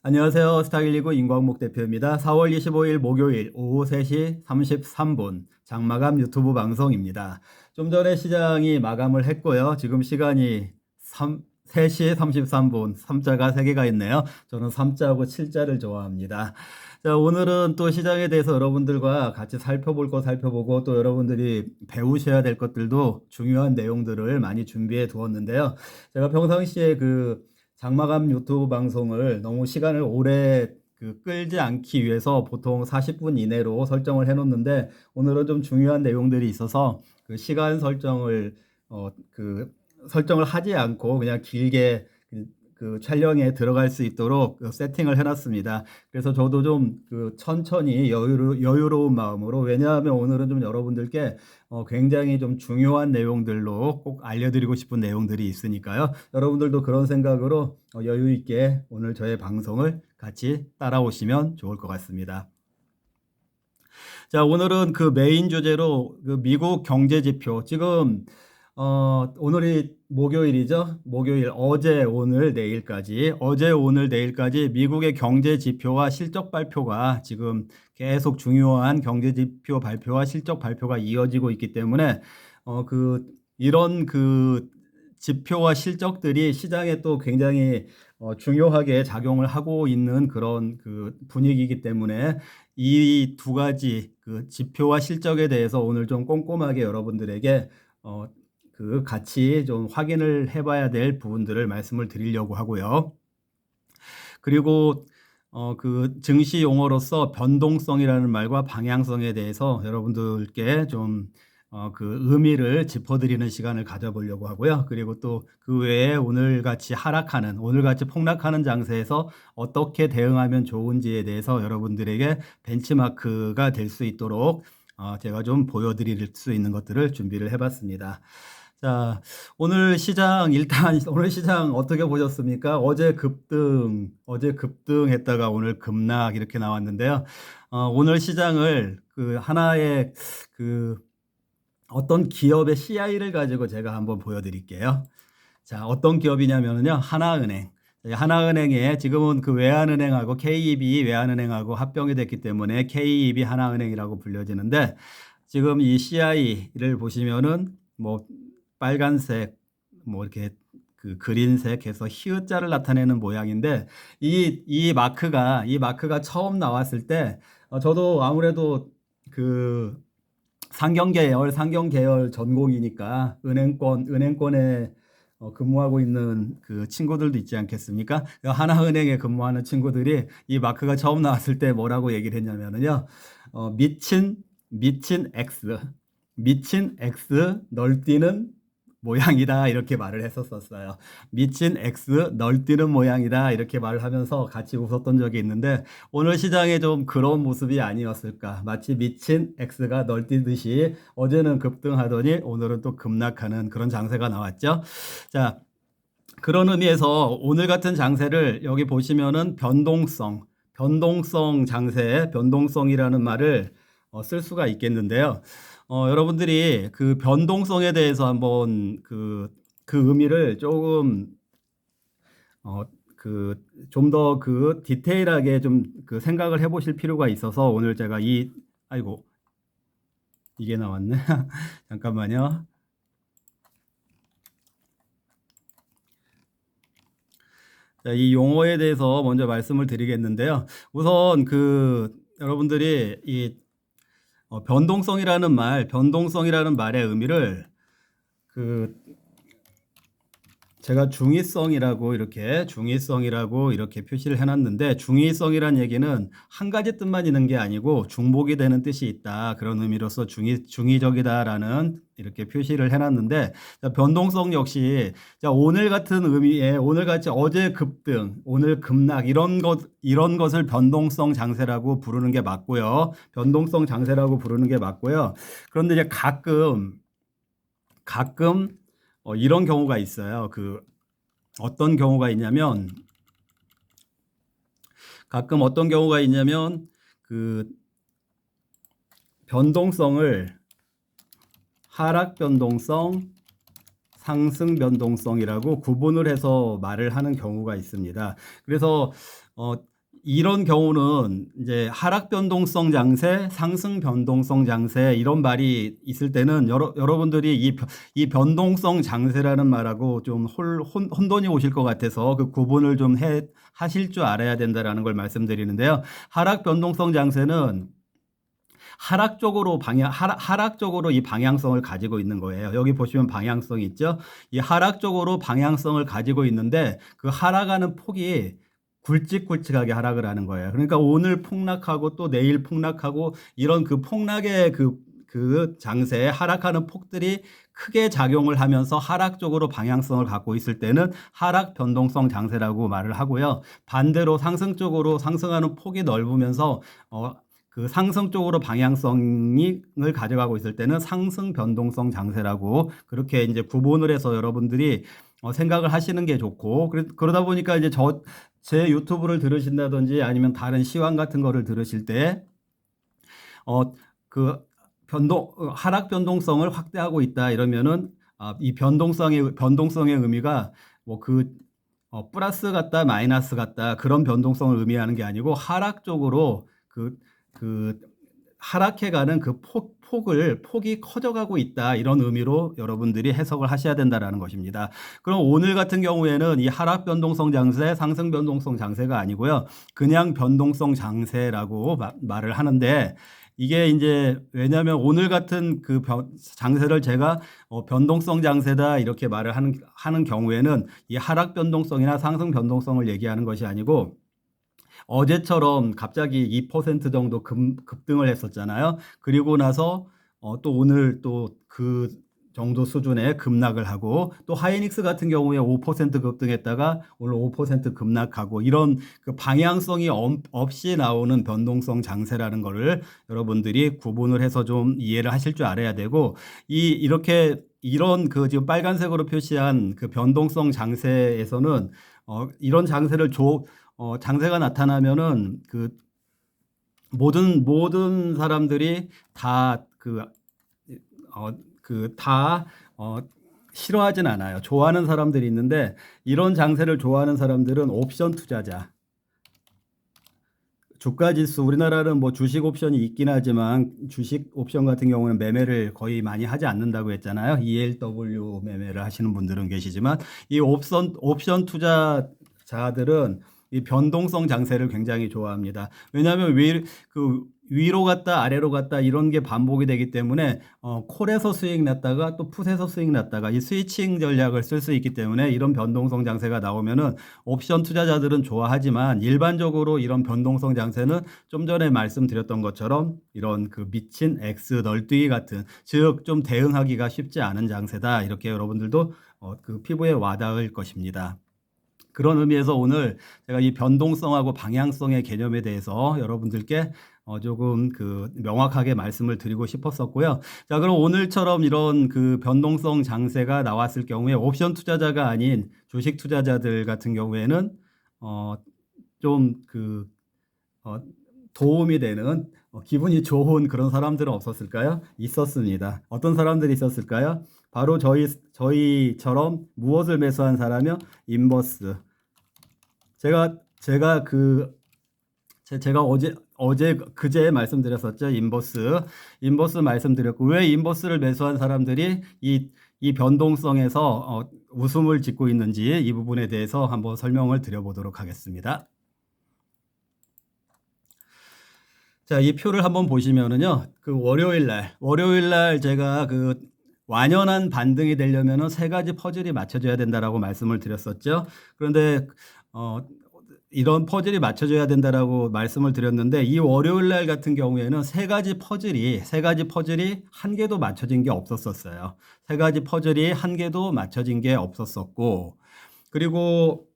안녕하세요. 스타119 임광목 대표입니다. 4월 25일 목요일 오후 3시 33분 장마감 유튜브 방송입니다. 좀 전에 시장이 마감을 했고요. 지금 시간이 3시 33분, 3자가 3개가 있네요. 저는 3자하고 7자를 좋아합니다. 자, 오늘은 또 시장에 대해서 여러분들과 같이 살펴볼 거 살펴보고 또 여러분들이 배우셔야 될 것들도 중요한 내용들을 많이 준비해 두었는데요. 제가 평상시에 장마감 유튜브 방송을 너무 시간을 오래 끌지 않기 위해서 보통 40분 이내로 설정을 해 놓는데 오늘은 좀 중요한 내용들이 있어서 그 시간 설정을 설정을 하지 않고 그냥 길게 촬영에 들어갈 수 있도록 세팅을 해놨습니다. 그래서 저도 좀 천천히 여유로운 마음으로, 왜냐하면 오늘은 좀 여러분들께 굉장히 좀 중요한 내용들로 꼭 알려드리고 싶은 내용들이 있으니까요. 여러분들도 그런 생각으로 여유 있게 오늘 저의 방송을 같이 따라오시면 좋을 것 같습니다. 자, 오늘은 메인 주제로 미국 경제 지표, 지금 오늘이 목요일이죠. 목요일, 어제 오늘 내일까지 미국의 경제 지표와 실적 발표가 지금 계속 중요한 경제 지표 발표와 실적 발표가 이어지고 있기 때문에 이런 지표와 실적들이 시장에 또 굉장히 중요하게 작용을 하고 있는 그런 분위기이기 때문에 이 두 가지 지표와 실적에 대해서 오늘 좀 꼼꼼하게 여러분들에게 같이 좀 확인을 해봐야 될 부분들을 말씀을 드리려고 하고요. 그리고 증시 용어로서 변동성이라는 말과 방향성에 대해서 여러분들께 좀 의미를 짚어드리는 시간을 가져보려고 하고요. 그리고 또 그 외에 오늘같이 폭락하는 장세에서 어떻게 대응하면 좋은지에 대해서 여러분들에게 벤치마크가 될 수 있도록 제가 좀 보여드릴 수 있는 것들을 준비를 해봤습니다. 자, 오늘 시장 어떻게 보셨습니까? 어제 급등했다가 오늘 급락 이렇게 나왔는데요. 오늘 시장을 하나의 어떤 기업의 CI를 가지고 제가 한번 보여드릴게요. 자, 어떤 기업이냐면요, 하나은행. 하나은행에 지금은 외환은행하고 KEB 외환은행하고 합병이 됐기 때문에 KEB 하나은행이라고 불려지는데, 지금 이 CI를 보시면은 빨간색, 이렇게 그린색 해서 히읗자를 나타내는 모양인데, 이 마크가 처음 나왔을 때, 저도 아무래도 상경 계열 전공이니까 은행권에 근무하고 있는 친구들도 있지 않겠습니까? 하나은행에 근무하는 친구들이 이 마크가 처음 나왔을 때 뭐라고 얘기를 했냐면요, 미친 X 널뛰는 모양이다, 이렇게 말을 했었어요. 미친 X 널뛰는 모양이다, 이렇게 말을 하면서 같이 웃었던 적이 있는데, 오늘 시장에 좀 그런 모습이 아니었을까. 마치 미친 X가 널뛰듯이 어제는 급등하더니 오늘은 또 급락하는 그런 장세가 나왔죠. 자, 그런 의미에서 오늘 같은 장세를 여기 보시면은 변동성 장세, 변동성이라는 말을 쓸 수가 있겠는데요. 여러분들이 변동성에 대해서 한번 의미를 조금 좀 더 디테일하게 좀 생각을 해보실 필요가 있어서 오늘 제가 아이고, 이게 나왔네. 잠깐만요. 자, 이 용어에 대해서 먼저 말씀을 드리겠는데요. 우선 여러분들이 변동성이라는 말의 의미를 제가 중의성이라고 이렇게 표시를 해놨는데, 중의성이란 얘기는 한 가지 뜻만 있는 게 아니고 중복이 되는 뜻이 있다, 그런 의미로서 중의적이다라는 이렇게 표시를 해놨는데, 변동성 역시 오늘 같은 의미에, 오늘같이 어제 급등 오늘 급락 이런 것을 변동성 장세라고 부르는 게 맞고요. 그런데 이제 가끔 이런 경우가 있어요. 어떤 경우가 있냐면 변동성을 하락 변동성, 상승 변동성이라고 구분을 해서 말을 하는 경우가 있습니다. 그래서 이런 경우는 이제 하락 변동성 장세, 상승 변동성 장세 이런 말이 있을 때는 여러분들이 이 변동성 장세라는 말하고 좀 혼돈이 오실 것 같아서 그 구분을 좀 하실 줄 알아야 된다라는 걸 말씀드리는데요. 하락 변동성 장세는 하락적으로 이 방향성을 가지고 있는 거예요. 여기 보시면 방향성이 있죠. 이 하락적으로 방향성을 가지고 있는데 그 하락하는 폭이 굵직굵직하게 하락을 하는 거예요. 그러니까 오늘 폭락하고 또 내일 폭락하고 이런 그 폭락의 그 장세에 하락하는 폭들이 크게 작용을 하면서 하락적으로 방향성을 갖고 있을 때는 하락 변동성 장세라고 말을 하고요. 반대로 상승적으로 상승하는 폭이 넓으면서 그 상승 쪽으로 방향성을 가져가고 있을 때는 상승 변동성 장세라고 그렇게 이제 구분을 해서 여러분들이 생각을 하시는 게 좋고 그러다 보니까 이제 제 유튜브를 들으신다든지 아니면 다른 시황 같은 거를 들으실 때 그 하락 변동성을 확대하고 있다 이러면은 이 변동성의 의미가 뭐 플러스 같다 마이너스 같다 그런 변동성을 의미하는 게 아니고 하락 쪽으로 하락해가는 그 폭이 커져가고 있다 이런 의미로 여러분들이 해석을 하셔야 된다라는 것입니다. 그럼 오늘 같은 경우에는 이 하락 변동성 장세, 상승 변동성 장세가 아니고요. 그냥 변동성 장세라고 말을 하는데 이게 이제 왜냐하면 오늘 같은 그 장세를 제가 변동성 장세다 이렇게 말을 하는 경우에는 이 하락 변동성이나 상승 변동성을 얘기하는 것이 아니고 어제처럼 갑자기 2% 정도 급등을 했었잖아요. 그리고 나서 또 오늘 또 그 정도 수준의 급락을 하고 또 하이닉스 같은 경우에 5% 급등했다가 오늘 5% 급락하고 이런 그 방향성이 없이 나오는 변동성 장세라는 거를 여러분들이 구분을 해서 좀 이해를 하실 줄 알아야 되고 이런 그 지금 빨간색으로 표시한 그 변동성 장세에서는 이런 장세를 장세가 나타나면은 그 모든 사람들이 다 싫어하진 않아요. 좋아하는 사람들이 있는데 이런 장세를 좋아하는 사람들은 옵션 투자자. 주가 지수 우리나라는 뭐 주식 옵션이 있긴 하지만 주식 옵션 같은 경우는 매매를 거의 많이 하지 않는다고 했잖아요. ELW 매매를 하시는 분들은 계시지만 이 옵션 투자자들은 이 변동성 장세를 굉장히 좋아합니다. 왜냐하면 위로 갔다 아래로 갔다 이런 게 반복이 되기 때문에 콜에서 수익 났다가 또 풋에서 수익 났다가 이 스위칭 전략을 쓸 수 있기 때문에 이런 변동성 장세가 나오면은 옵션 투자자들은 좋아하지만 일반적으로 이런 변동성 장세는 좀 전에 말씀드렸던 것처럼 이런 그 미친 X 널뛰기 같은 즉 좀 대응하기가 쉽지 않은 장세다 이렇게 여러분들도 그 피부에 와닿을 것입니다. 그런 의미에서 오늘 제가 이 변동성하고 방향성의 개념에 대해서 여러분들께 조금 명확하게 말씀을 드리고 싶었었고요. 자, 그럼 오늘처럼 이런 그 변동성 장세가 나왔을 경우에 옵션 투자자가 아닌 주식 투자자들 같은 경우에는 좀 도움이 되는 기분이 좋은 그런 사람들은 없었을까요? 있었습니다. 어떤 사람들이 있었을까요? 바로 저희처럼 무엇을 매수한 사람이요? 인버스. 제가 그제 말씀드렸었죠. 인버스 말씀드렸고 왜 인버스를 매수한 사람들이 이 변동성에서 웃음을 짓고 있는지 이 부분에 대해서 한번 설명을 드려보도록 하겠습니다. 자, 이 표를 한번 보시면은요. 그 월요일 날 제가 완연한 반등이 되려면은 세 가지 퍼즐이 맞춰져야 된다라고 말씀을 드렸었죠. 그런데 이런 퍼즐이 맞춰져야 된다라고 말씀을 드렸는데 이 월요일 날 같은 경우에는 세 가지 퍼즐이 한 개도 맞춰진 게 없었어요. 세 가지 퍼즐이 한 개도 맞춰진 게 없었었고 그리고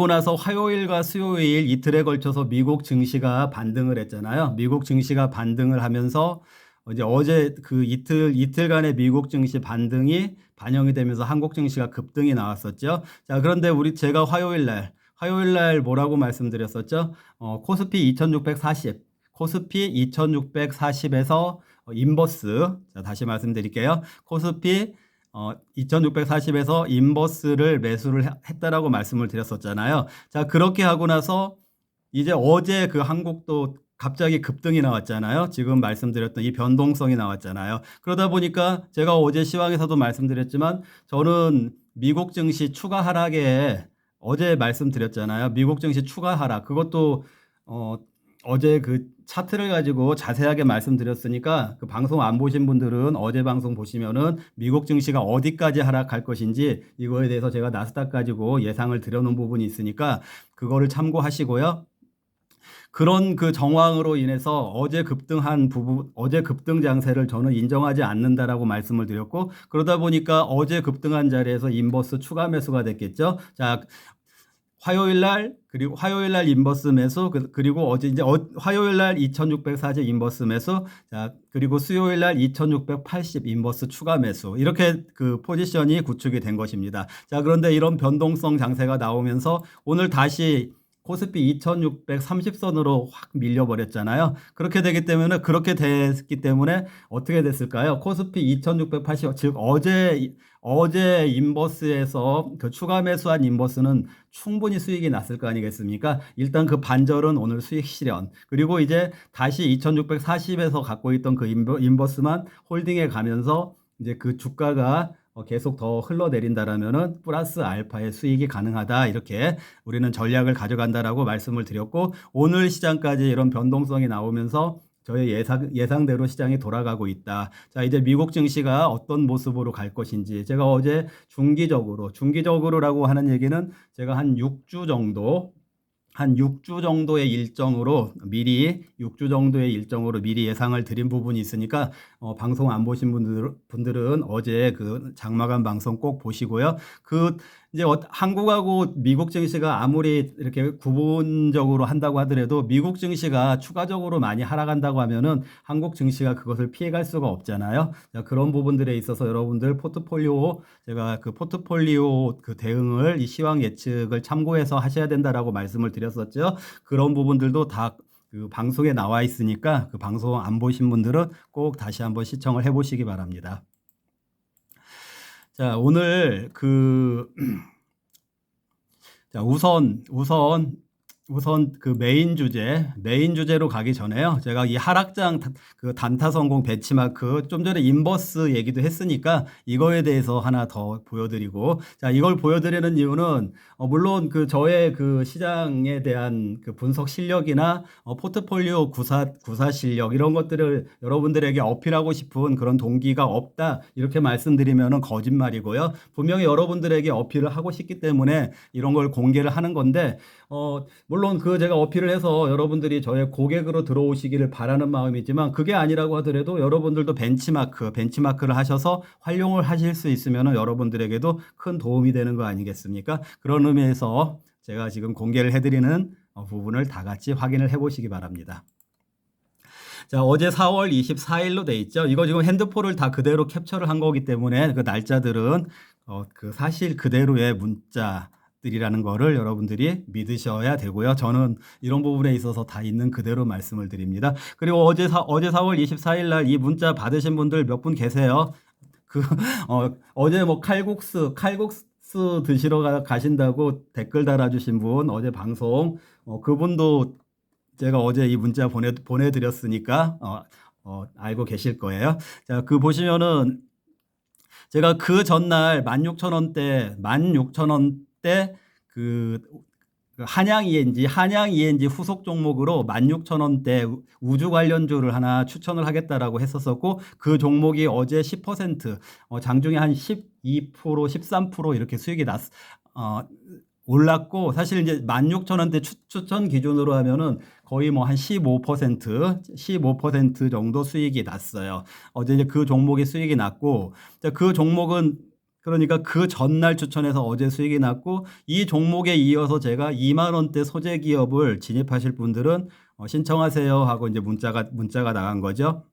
나서 화요일과 수요일 이틀에 걸쳐서 미국 증시가 반등을 했잖아요. 미국 증시가 반등을 하면서 이제 어제 그 이틀간의 미국 증시 반등이 반영이 되면서 한국 증시가 급등이 나왔었죠. 자, 그런데 제가 화요일 날 뭐라고 말씀드렸었죠? 코스피 2640에서 인버스. 자, 다시 말씀드릴게요. 코스피 2640에서 인버스를 매수를 했다라고 말씀을 드렸었잖아요. 자, 그렇게 하고 나서 이제 어제 그 한국도 갑자기 급등이 나왔잖아요. 지금 말씀드렸던 이 변동성이 나왔잖아요. 그러다 보니까 제가 어제 시황에서도 말씀드렸지만 저는 미국 증시 추가 하락에 어제 말씀드렸잖아요. 미국 증시 추가 하락. 그것도 어제 그 차트를 가지고 자세하게 말씀드렸으니까 그 방송 안 보신 분들은 어제 방송 보시면은 미국 증시가 어디까지 하락할 것인지 이거에 대해서 제가 나스닥 가지고 예상을 드려놓은 부분이 있으니까 그거를 참고하시고요. 그런 그 정황으로 인해서 어제 급등한 부분, 어제 급등 장세를 저는 인정하지 않는다라고 말씀을 드렸고, 그러다 보니까 어제 급등한 자리에서 인버스 추가 매수가 됐겠죠. 자, 화요일 날, 그리고 화요일 날 인버스 매수, 그리고 어제 이제 화요일 날 2640 인버스 매수, 자, 그리고 수요일 날 2680 인버스 추가 매수. 이렇게 그 포지션이 구축이 된 것입니다. 자, 그런데 이런 변동성 장세가 나오면서 오늘 다시 코스피 2630선으로 확 밀려버렸잖아요. 그렇게 되기 때문에, 그렇게 됐기 때문에 어떻게 됐을까요? 코스피 2680, 즉 어제 인버스에서 그 추가 매수한 인버스는 충분히 수익이 났을 거 아니겠습니까? 일단 그 반절은 오늘 수익 실현. 그리고 이제 다시 2640에서 갖고 있던 그 인버스만 홀딩해 가면서 이제 그 주가가 계속 더 흘러내린다라면은 플러스 알파의 수익이 가능하다. 이렇게 우리는 전략을 가져간다라고 말씀을 드렸고, 오늘 시장까지 이런 변동성이 나오면서 저의 예상대로 시장이 돌아가고 있다. 자, 이제 미국 증시가 어떤 모습으로 갈 것인지 제가 어제 중기적으로라고 하는 얘기는 제가 한 6주 정도의 일정으로 미리 6주 정도의 일정으로 미리 예상을 드린 부분이 있으니까 방송 안 보신 분들은 어제 그 장마감 방송 꼭 보시고요. 그 이제 한국하고 미국 증시가 아무리 이렇게 구분적으로 한다고 하더라도 미국 증시가 추가적으로 많이 하락한다고 하면은 한국 증시가 그것을 피해갈 수가 없잖아요. 자, 그런 부분들에 있어서 여러분들 제가 그 포트폴리오 그 대응을 이 시황 예측을 참고해서 하셔야 된다라고 말씀을 드렸었죠. 그런 부분들도 다 그 방송에 나와 있으니까 그 방송 안 보신 분들은 꼭 다시 한번 시청을 해보시기 바랍니다. 자, 오늘 자, 우선 그 메인 주제로 가기 전에요. 제가 이 하락장 그 단타 성공 벤치마크 좀 전에 인버스 얘기도 했으니까 이거에 대해서 하나 더 보여드리고, 자, 이걸 보여드리는 이유는 물론 그 저의 그 시장에 대한 그 분석 실력이나 포트폴리오 구사 실력 이런 것들을 여러분들에게 어필하고 싶은 그런 동기가 없다 이렇게 말씀드리면은 거짓말이고요. 분명히 여러분들에게 어필을 하고 싶기 때문에 이런 걸 공개를 하는 건데, 물론 그 제가 어필을 해서 여러분들이 저의 고객으로 들어오시기를 바라는 마음이지만 그게 아니라고 하더라도 여러분들도 벤치마크를 하셔서 활용을 하실 수 있으면 여러분들에게도 큰 도움이 되는 거 아니겠습니까? 그런 의미에서 제가 지금 공개를 해드리는 부분을 다 같이 확인을 해보시기 바랍니다. 자, 어제 4월 24일로 돼 있죠. 이거 지금 핸드폰을 다 그대로 캡처를 한 거기 때문에 그 날짜들은 그 사실 그대로의 문자들이라는 거를 여러분들이 믿으셔야 되고요. 저는 이런 부분에 있어서 다 있는 그대로 말씀을 드립니다. 그리고 어제 4월 24일 날 이 문자 받으신 분들 몇 분 계세요. 어제 뭐 칼국수 드시러 가신다고 댓글 달아주신 분, 어제 방송, 그분도 제가 어제 이 문자 보내드렸으니까, 알고 계실 거예요. 자, 그 보시면은 제가 그 전날 16,000원대 그 한양 ENG 후속 종목으로 16,000원대 우주 관련주를 하나 추천을 하겠다라고 했었고, 그 종목이 어제 10%, 장중에 한 12%, 13% 이렇게 수익이 올랐고, 사실 이제 16,000원대 추천 기준으로 하면은 거의 뭐 한 15% 정도 수익이 났어요. 어제 이제 그 종목이 수익이 났고, 그 종목은 그러니까 그 전날 추천해서 어제 수익이 났고, 이 종목에 이어서 제가 2만 원대 소재 기업을 진입하실 분들은 신청하세요 하고 이제 문자가 나간 거죠.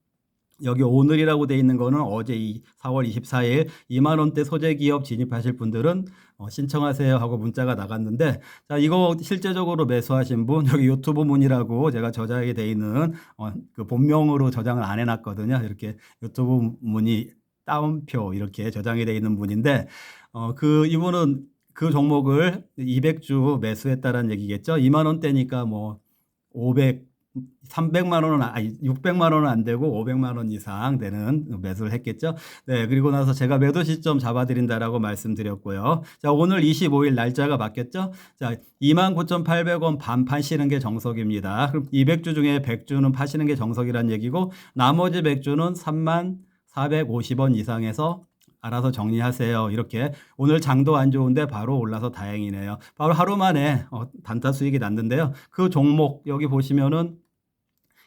여기 오늘이라고 돼 있는 거는 어제 4월 24일 2만 원대 소재 기업 진입하실 분들은 신청하세요 하고 문자가 나갔는데, 자, 이거 실제적으로 매수하신 분 여기 유튜브 문이라고 제가 저장이 돼 있는 그 본명으로 저장을 안 해놨거든요. 이렇게 유튜브 문이 따옴표 이렇게 저장이 되어 있는 분인데 이분은 그 종목을 200주 매수했다라는 얘기겠죠. 2만 원대니까 뭐 300만 원은 아니 600만 원은 안 되고 500만 원 이상 되는 매수를 했겠죠. 네, 그리고 나서 제가 매도 시점 잡아드린다라고 말씀드렸고요. 자, 오늘 25일 날짜가 바뀌었죠. 자, 29,800원 반 파시는 게 정석입니다. 그럼 200주 중에 100주는 파시는 게 정석이란 얘기고 나머지 100주는 3450원 이상에서 알아서 정리하세요. 이렇게 오늘 장도 안 좋은데 바로 올라서 다행이네요. 바로 하루 만에 단타 수익이 났는데요. 그 종목 여기 보시면은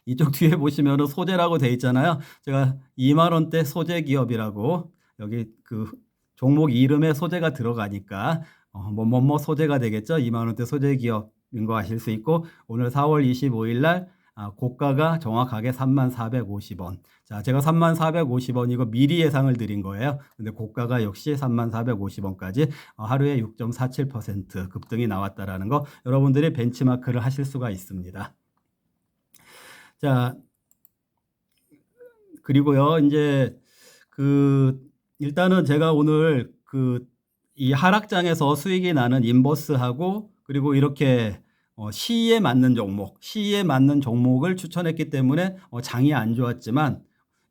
이쪽 뒤에 보시면은 소재라고 돼 있잖아요. 제가 2만 원대 소재 기업이라고 여기 그 종목 이름에 소재가 들어가니까 뭐뭐 소재가 되겠죠. 2만 원대 소재 기업인 거 아실 수 있고 오늘 4월 25일 날 고가가 정확하게 3450원. 자, 제가 3450원 이거 미리 예상을 드린 거예요. 근데 고가가 역시 3450원까지 하루에 6.47% 급등이 나왔다라는 거 여러분들이 벤치마크를 하실 수가 있습니다. 자, 그리고요, 이제 일단은 제가 오늘 이 하락장에서 수익이 나는 인버스하고 그리고 이렇게 시에 맞는 종목을 추천했기 때문에 장이 안 좋았지만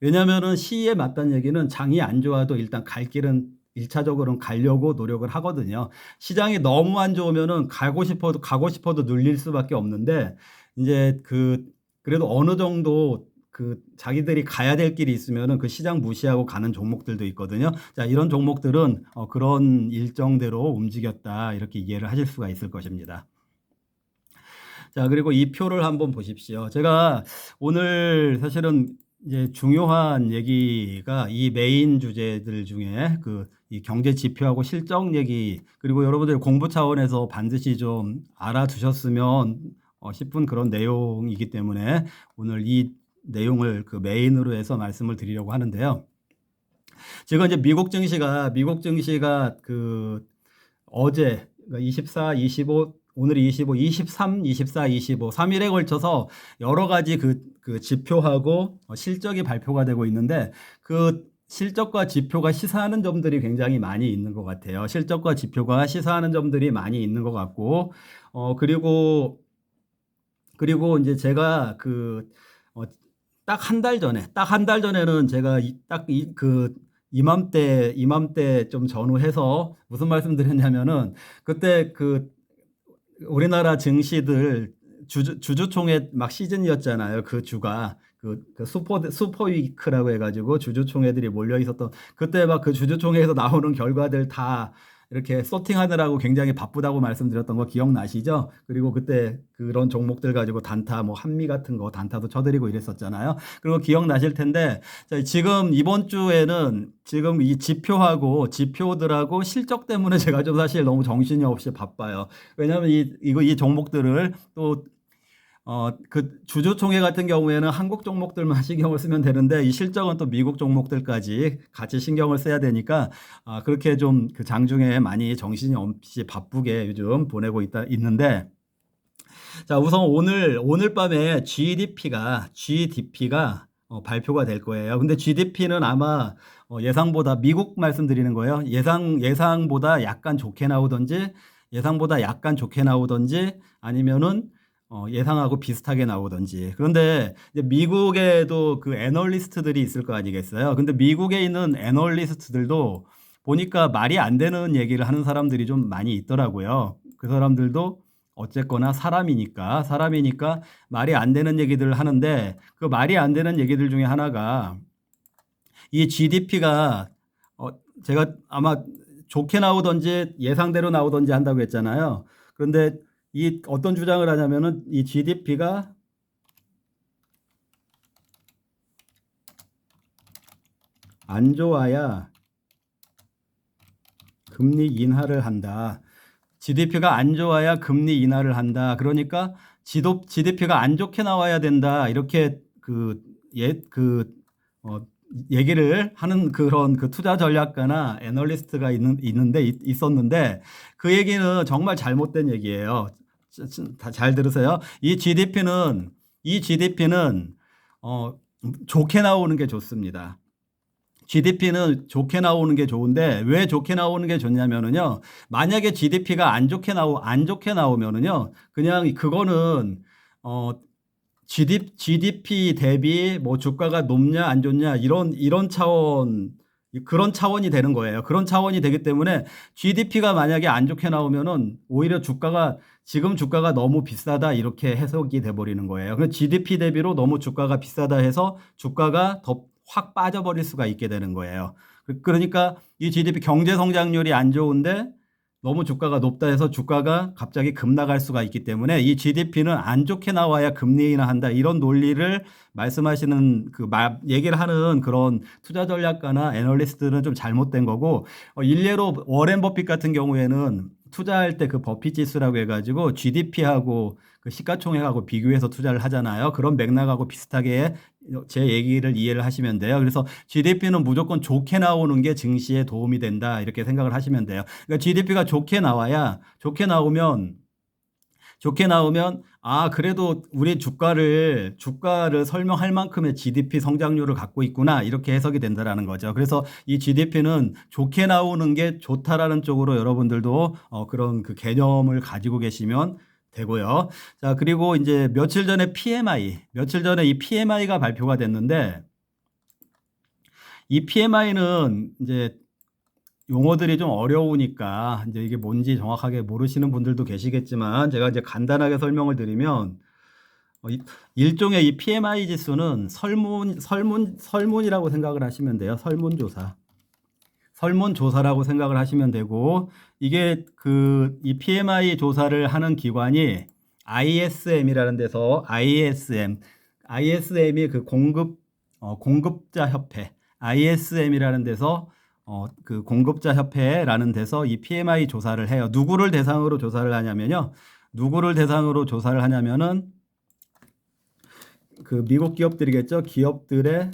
왜냐면은 시에 맞다는 얘기는 장이 안 좋아도 일단 갈 길은 1차적으로는 가려고 노력을 하거든요. 시장이 너무 안 좋으면은 가고 싶어도 눌릴 수밖에 없는데 이제 그래도 어느 정도 자기들이 가야 될 길이 있으면은 그 시장 무시하고 가는 종목들도 있거든요. 자, 이런 종목들은 그런 일정대로 움직였다 이렇게 이해를 하실 수가 있을 것입니다. 자, 그리고 이 표를 한번 보십시오. 제가 오늘 사실은 이제 중요한 얘기가 이 메인 주제들 중에 이 경제 지표하고 실적 얘기 그리고 여러분들 공부 차원에서 반드시 좀 알아두셨으면 싶은 그런 내용이기 때문에 오늘 이 내용을 메인으로 해서 말씀을 드리려고 하는데요. 지금 이제 미국 증시가 어제 24, 25 오늘이 25, 23, 24, 25, 3일에 걸쳐서 여러 가지 지표하고 실적이 발표가 되고 있는데 그 실적과 지표가 시사하는 점들이 굉장히 많이 있는 것 같아요. 실적과 지표가 시사하는 점들이 많이 있는 것 같고, 그리고 이제 제가 딱 한 달 전에는 제가 이맘때 좀 전후해서 무슨 말씀 드렸냐면은 그때 우리나라 증시들 주주총회 막 시즌이었잖아요. 그 주가 슈퍼위크라고 해가지고 주주총회들이 몰려 있었던 그때 막 그 주주총회에서 나오는 결과들 다 이렇게 소팅하느라고 굉장히 바쁘다고 말씀드렸던 거 기억나시죠? 그리고 그때 그런 종목들 가지고 단타 뭐 한미 같은 거 단타도 쳐드리고 이랬었잖아요. 그리고 기억나실 텐데 지금 이번 주에는 지금 이 지표들하고 실적 때문에 제가 좀 사실 너무 정신이 없이 바빠요. 왜냐하면 이 종목들을 또 주주총회 같은 경우에는 한국 종목들만 신경을 쓰면 되는데 이 실적은 또 미국 종목들까지 같이 신경을 써야 되니까 그렇게 좀 장중에 많이 정신이 없이 바쁘게 요즘 보내고 있는데 자, 우선 오늘 밤에 GDP가 발표가 될 거예요. 근데 GDP는 아마 예상보다 미국 말씀드리는 거예요. 예상보다 약간 좋게 나오든지 아니면은 예상하고 비슷하게 나오든지. 그런데 이제 미국에도 애널리스트들이 있을 거 아니겠어요? 근데 미국에 있는 애널리스트들도 보니까 말이 안 되는 얘기를 하는 사람들이 좀 많이 있더라고요. 그 사람들도 어쨌거나 사람이니까 말이 안 되는 얘기들을 하는데 그 말이 안 되는 얘기들 중에 하나가 이 GDP가 제가 아마 좋게 나오든지 예상대로 나오든지 한다고 했잖아요. 그런데 이 어떤 주장을 하냐면은 이 GDP가 안 좋아야 금리 인하를 한다. GDP가 안 좋아야 금리 인하를 한다. 그러니까 GDP가 안 좋게 나와야 된다. 이렇게 얘기를 하는 그런 투자 전략가나 애널리스트가 있었는데 그 얘기는 정말 잘못된 얘기예요. 잘 들으세요. 이 GDP는 좋게 나오는 게 좋습니다. GDP는 좋게 나오는 게 좋은데 왜 좋게 나오는 게 좋냐면은요. 만약에 GDP가 안 좋게 나오면은요. 그냥 그거는 어 GDP 대비 뭐 주가가 높냐 안 좋냐 이런 차원 그런 차원이 되는 거예요. 그런 차원이 되기 때문에 GDP가 만약에 안 좋게 나오면은 오히려 지금 주가가 너무 비싸다 이렇게 해석이 돼 버리는 거예요. 그래서 GDP 대비로 너무 주가가 비싸다 해서 주가가 더 확 빠져버릴 수가 있게 되는 거예요. 그러니까 이 GDP 경제 성장률이 안 좋은데 너무 주가가 높다 해서 주가가 갑자기 급락할 수가 있기 때문에 이 GDP는 안 좋게 나와야 금리 인하한다 이런 논리를 말씀하시는 얘기를 하는 그런 투자 전략가나 애널리스트는 좀 잘못된 거고, 일례로 워렌 버핏 같은 경우에는 투자할 때 그 버핏 지수라고 해가지고 GDP하고 그 시가총액하고 비교해서 투자를 하잖아요. 그런 맥락하고 비슷하게 제 얘기를 이해를 하시면 돼요. 그래서 GDP는 무조건 좋게 나오는 게 증시에 도움이 된다 이렇게 생각을 하시면 돼요. 그러니까 GDP가 좋게 나오면 그래도 우리 주가를 설명할 만큼의 GDP 성장률을 갖고 있구나 이렇게 해석이 된다라는 거죠. 그래서 이 GDP는 좋게 나오는 게 좋다라는 쪽으로 여러분들도 그런 그 개념을 가지고 계시면 되고요. 자, 그리고 이제 며칠 전에 이 PMI가 발표가 됐는데 이 PMI는 이제 용어들이 좀 어려우니까 이제 이게 뭔지 정확하게 모르시는 분들도 계시겠지만 제가 이제 간단하게 설명을 드리면 일종의 이 PMI 지수는 설문이라고 생각을 하시면 돼요. 설문조사라고 생각을 하시면 되고 이게 이 PMI 조사를 하는 기관이 ISM이라는 데서 ISM이 그 공급자 협회 ISM이라는 데서 그 공급자 협회라는 데서 이 PMI 조사를 해요. 누구를 대상으로 조사를 하냐면은 그 미국 기업들이겠죠. 기업들의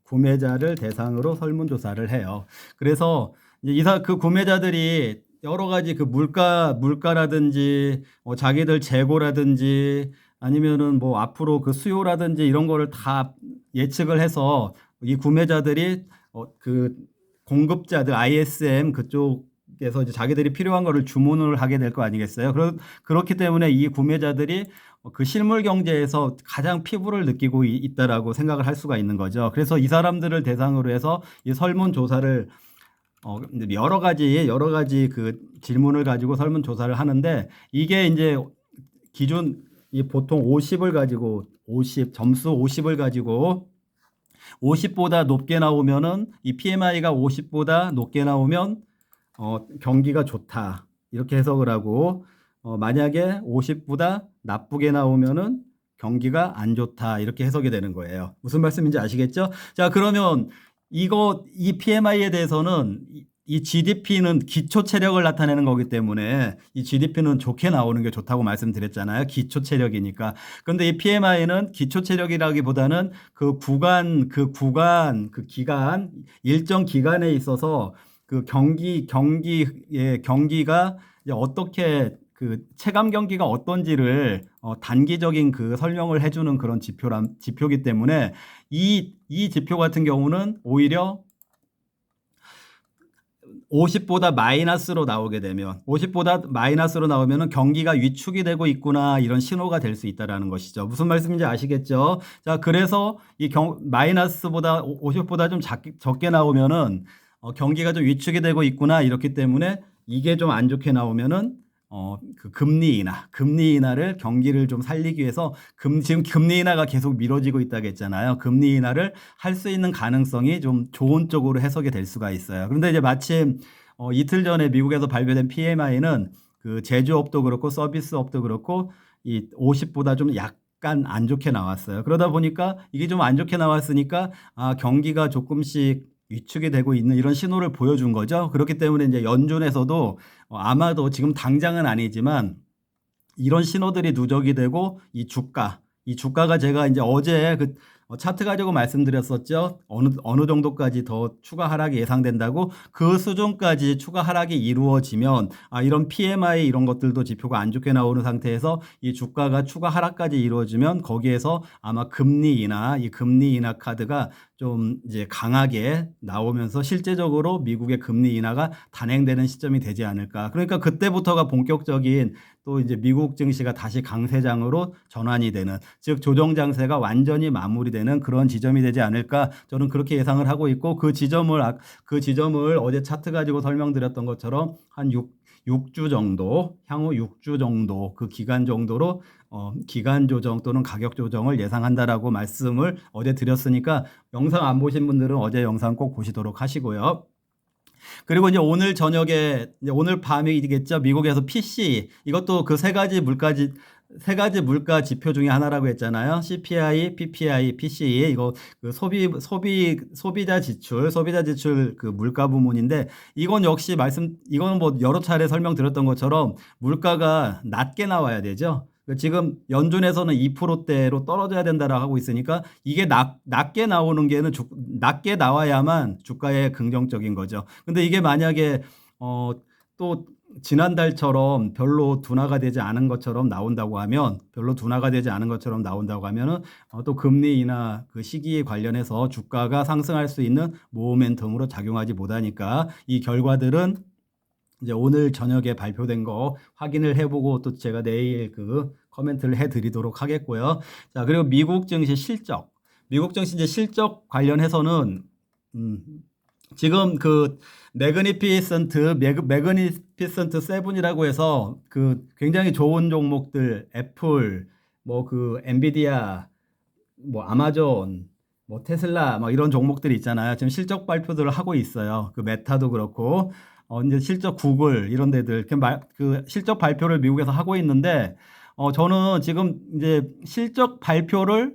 구매자를 대상으로 설문조사를 해요. 그래서 이제 그 구매자들이 여러 가지 그 물가라든지 자기들 재고라든지 아니면은 뭐 앞으로 그 수요라든지 이런 거를 다 예측을 해서 이 구매자들이 그 공급자들 ISM 그쪽에서 이제 자기들이 필요한 거를 주문을 하게 될 거 아니겠어요? 그렇기 때문에 이 구매자들이 그 실물 경제에서 가장 피부를 느끼고 있다라고 생각을 할 수가 있는 거죠. 그래서 이 사람들을 대상으로 해서 이 설문 조사를 여러 가지 그 질문을 가지고 설문 조사를 하는데 이게 이제 보통 50을 가지고 점수 50을 가지고 50보다 높게 나오면은 이 PMI가 50보다 높게 나오면 경기가 좋다 이렇게 해석을 하고 만약에 50보다 나쁘게 나오면은 경기가 안 좋다 이렇게 해석이 되는 거예요. 무슨 말씀인지 아시겠죠? 자, 그러면 이 PMI에 대해서는 이 GDP는 기초 체력을 나타내는 거기 때문에 이 GDP는 좋게 나오는 게 좋다고 말씀드렸잖아요. 기초 체력이니까. 그런데 이 PMI는 기초 체력이라기보다는 그 기간, 일정 기간에 있어서 그 경기가 이제 어떻게 그 체감 경기가 어떤지를 단기적인 그 설명을 해주는 그런 지표기 때문에 이 지표 같은 경우는 오히려 50보다 마이너스로 나오면은 경기가 위축이 되고 있구나 이런 신호가 될 수 있다라는 것이죠. 무슨 말씀인지 아시겠죠? 자, 그래서 마이너스보다 50보다 좀 적게 나오면은 경기가 좀 위축이 되고 있구나 이렇기 때문에 이게 좀 안 좋게 나오면은 그 금리 인하를 경기를 좀 살리기 위해서 지금 금리 인하가 계속 미뤄지고 있다고 했잖아요. 금리 인하를 할 수 있는 가능성이 좀 좋은 쪽으로 해석이 될 수가 있어요. 그런데 이제 마침 이틀 전에 미국에서 발표된 PMI는 그 제조업도 그렇고 서비스업도 그렇고 이 50보다 좀 약간 안 좋게 나왔어요. 그러다 보니까 이게 좀 안 좋게 나왔으니까 경기가 조금씩 위축이 되고 있는 이런 신호를 보여준 거죠. 그렇기 때문에 이제 연준에서도 아마도 지금 당장은 아니지만 이런 신호들이 누적이 되고 이 주가가 제가 이제 어제 차트 가지고 말씀드렸었죠. 어느 정도까지 더 추가 하락이 예상된다고 그 수준까지 추가 하락이 이루어지면 이런 PMI 이런 것들도 지표가 안 좋게 나오는 상태에서 이 주가가 추가 하락까지 이루어지면 거기에서 아마 이 금리 인하 카드가 좀 이제 강하게 나오면서 실제적으로 미국의 금리 인하가 단행되는 시점이 되지 않을까. 그러니까 그때부터가 본격적인 또 이제 미국 증시가 다시 강세장으로 전환이 되는, 즉 조정 장세가 완전히 마무리되는 그런 지점이 되지 않을까. 저는 그렇게 예상을 하고 있고 그 지점을 어제 차트 가지고 설명드렸던 것처럼 한 6주 정도, 향후 6주 정도 그 기간 정도로 기간 조정 또는 가격 조정을 예상한다라고 말씀을 어제 드렸으니까 영상 안 보신 분들은 어제 영상 꼭 보시도록 하시고요. 그리고 이제 오늘 저녁에 오늘 밤이겠죠. 미국에서 PCE 이것도 그 세 가지 물가 지표 중에 하나라고 했잖아요. CPI, PPI, PCE 이거 그 소비자 지출 그 물가 부문인데 이건 역시 이건 뭐 여러 차례 설명드렸던 것처럼 물가가 낮게 나와야 되죠. 지금 연준에서는 2%대로 떨어져야 된다라고 하고 있으니까 이게 낮게 나오는 게는 낮게 나와야만 주가에 긍정적인 거죠. 근데 이게 만약에 또 지난달처럼 별로 둔화가 되지 않은 것처럼 나온다고 하면은 또 금리 인하 그 시기에 관련해서 주가가 상승할 수 있는 모멘텀으로 작용하지 못하니까 이 결과들은 이제 오늘 저녁에 발표된 거 확인을 해보고 또 제가 내일 그 코멘트를 해드리도록 하겠고요. 자, 그리고 미국 증시 실적 이제 실적 관련해서는 지금 그 매그니피센트 7이라고 해서 그 굉장히 좋은 종목들 애플 뭐 그 엔비디아 뭐 아마존 뭐 테슬라 뭐 이런 종목들이 있잖아요. 지금 실적 발표들을 하고 있어요. 그 메타도 그렇고 이제 실적 구글 이런 데들 그 실적 발표를 미국에서 하고 있는데 저는 지금 이제 실적 발표를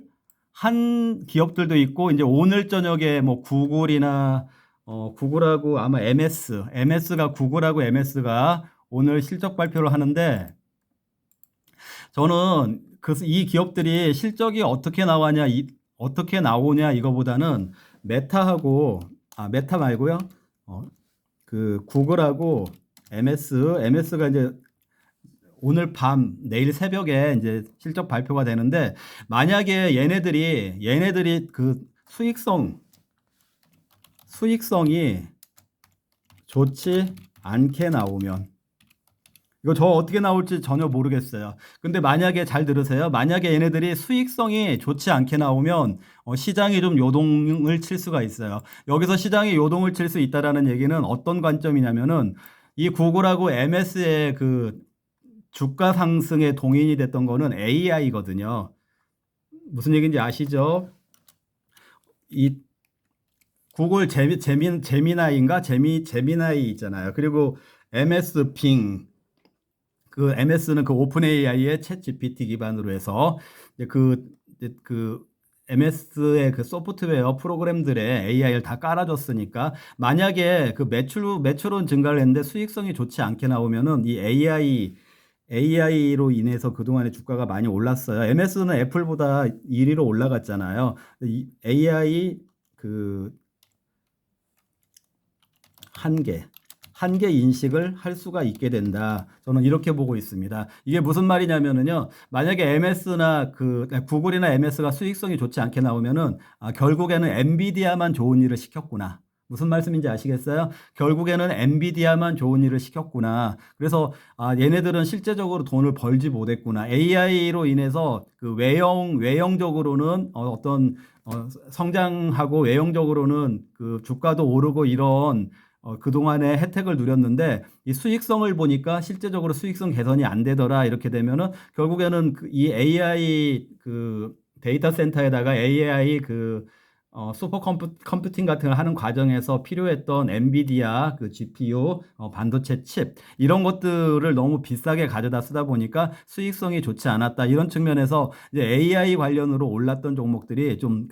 한 기업들도 있고 이제 오늘 저녁에 뭐 구글하고 아마 MS가 구글하고 MS가 오늘 실적 발표를 하는데 저는 이 기업들이 실적이 어떻게 나오냐 이거보다는 메타 말고요. 그 구글하고 MS가 이제 오늘 밤 내일 새벽에 이제 실적 발표가 되는데 만약에 얘네들이 그 수익성이 좋지 않게 나오면 이거 저 어떻게 나올지 전혀 모르겠어요. 근데 만약에 잘 들으세요. 만약에 얘네들이 수익성이 좋지 않게 나오면 시장이 좀 요동을 칠 수가 있어요. 여기서 시장이 요동을 칠 수 있다라는 얘기는 어떤 관점이냐면은 이 구글하고 MS의 그 주가 상승에 동인이 됐던 거는 AI거든요. 무슨 얘기인지 아시죠? 이 구글 제미나이 있잖아요. 그리고 MS 빙 그 MS는 그 오픈 AI의 챗 GPT 기반으로 해서 그 MS의 그 소프트웨어 프로그램들의 AI를 다 깔아줬으니까 만약에 그 매출은 증가를 했는데 수익성이 좋지 않게 나오면은 이 AI로 인해서 그동안에 주가가 많이 올랐어요. MS는 애플보다 1위로 올라갔잖아요. 이 AI 그 한계 인식을 할 수가 있게 된다. 저는 이렇게 보고 있습니다. 이게 무슨 말이냐면은요. 만약에 구글이나 MS가 수익성이 좋지 않게 나오면은 결국에는 엔비디아만 좋은 일을 시켰구나. 무슨 말씀인지 아시겠어요? 결국에는 엔비디아만 좋은 일을 시켰구나. 그래서 얘네들은 실제적으로 돈을 벌지 못했구나. AI로 인해서 그 외형적으로는 성장하고 외형적으로는 그 주가도 오르고 이런 그동안에 혜택을 누렸는데 이 수익성을 보니까 실제적으로 수익성 개선이 안 되더라. 이렇게 되면은 결국에는 이 AI 그 데이터 센터에다가 AI 슈퍼 컴퓨팅 같은 걸 하는 과정에서 필요했던 엔비디아 그 GPU 반도체 칩 이런 것들을 너무 비싸게 가져다 쓰다 보니까 수익성이 좋지 않았다. 이런 측면에서 이제 AI 관련으로 올랐던 종목들이 좀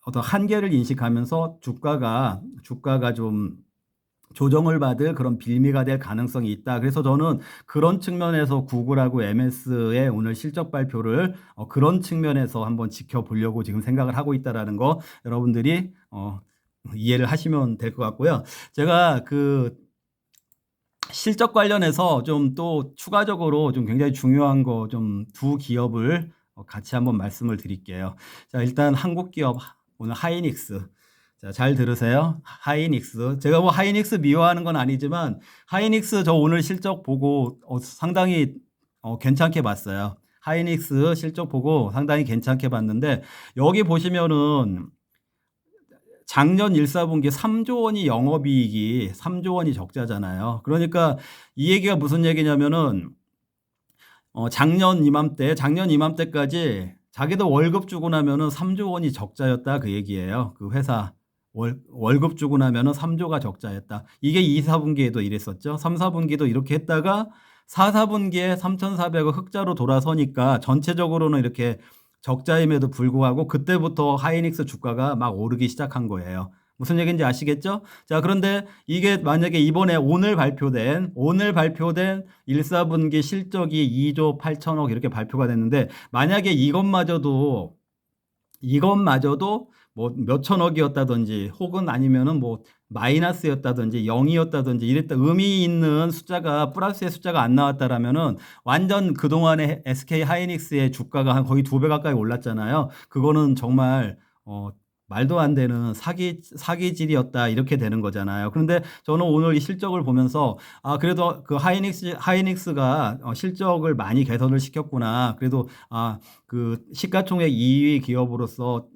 어떤 한계를 인식하면서 주가가 좀 조정을 받을 그런 빌미가 될 가능성이 있다. 그래서 저는 그런 측면에서 구글하고 MS의 오늘 실적 발표를 그런 측면에서 한번 지켜보려고 지금 생각을 하고 있다라는 거 여러분들이 이해를 하시면 될 것 같고요. 제가 그 실적 관련해서 좀 또 추가적으로 좀 굉장히 중요한 거 좀 두 기업을 같이 한번 말씀을 드릴게요. 자, 일단 한국 기업 오늘 하이닉스. 자, 잘 들으세요. 하이닉스. 제가 뭐 하이닉스 미워하는 건 아니지만 하이닉스 저 오늘 실적 보고 상당히 괜찮게 봤어요. 하이닉스 실적 보고 상당히 괜찮게 봤는데 여기 보시면은 작년 1사분기 3조 원이 영업이익이 3조 원이 적자잖아요. 그러니까 이 얘기가 무슨 얘기냐면은 작년 이맘때까지 자기도 월급 주고 나면은 3조 원이 적자였다 그 얘기예요. 그 회사 월급 주고 나면은 3조가 적자였다. 이게 2, 4분기에도 이랬었죠. 3, 4분기도 이렇게 했다가 4, 4분기에 3,400억 흑자로 돌아서니까 전체적으로는 이렇게 적자임에도 불구하고 그때부터 하이닉스 주가가 막 오르기 시작한 거예요. 무슨 얘기인지 아시겠죠? 자, 그런데 이게 만약에 이번에 오늘 발표된 1, 4분기 실적이 2조 8천억 이렇게 발표가 됐는데 만약에 이것마저도 뭐 몇천억이었다든지 혹은 아니면은 뭐 마이너스였다든지 0이었다든지 이랬다 의미 있는 숫자가 플러스의 숫자가 안 나왔다라면은 완전 그동안에 SK 하이닉스의 주가가 한 거의 2배 가까이 올랐잖아요. 그거는 정말 말도 안 되는 사기질이었다 이렇게 되는 거잖아요. 그런데 저는 오늘 이 실적을 보면서 그래도 그 하이닉스가 실적을 많이 개선을 시켰구나. 그래도 그 시가총액 2위 기업으로서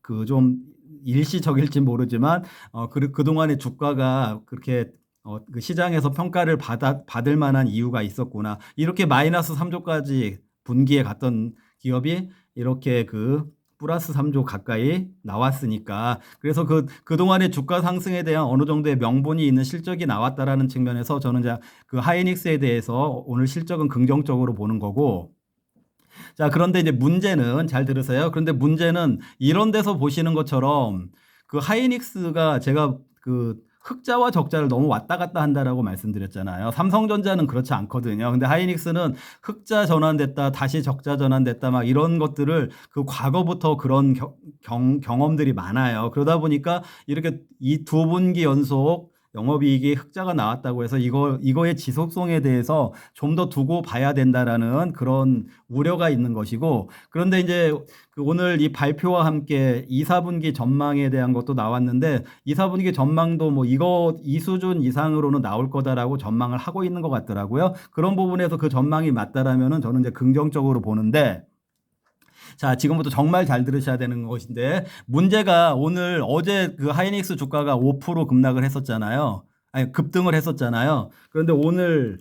그 좀 일시적일지 모르지만 그동안의 주가가 그렇게 그 시장에서 평가를 받을 만한 이유가 있었구나. 이렇게 마이너스 3조까지 분기에 갔던 기업이 이렇게 그 플러스 3조 가까이 나왔으니까 그래서 그동안의 주가 상승에 대한 어느 정도의 명분이 있는 실적이 나왔다라는 측면에서 저는 이제 그 하이닉스에 대해서 오늘 실적은 긍정적으로 보는 거고 자, 그런데 이제 문제는 잘 들으세요. 그런데 문제는 이런 데서 보시는 것처럼 그 하이닉스가 제가 그 흑자와 적자를 너무 왔다 갔다 한다라고 말씀드렸잖아요. 삼성전자는 그렇지 않거든요. 근데 하이닉스는 흑자 전환됐다, 다시 적자 전환됐다, 막 이런 것들을 그 과거부터 그런 경험들이 많아요. 그러다 보니까 이렇게 이 두 분기 연속 영업이익이 흑자가 나왔다고 해서 이거의 지속성에 대해서 좀 더 두고 봐야 된다라는 그런 우려가 있는 것이고 그런데 이제 그 오늘 이 발표와 함께 2, 4분기 전망에 대한 것도 나왔는데 2, 4분기 전망도 뭐 이 수준 이상으로는 나올 거다라고 전망을 하고 있는 것 같더라고요. 그런 부분에서 그 전망이 맞다라면은 저는 이제 긍정적으로 보는데 자, 지금부터 정말 잘 들으셔야 되는 것인데 문제가 어제 그 하이닉스 주가가 5% 급락을 했었잖아요. 아니, 급등을 했었잖아요. 그런데 오늘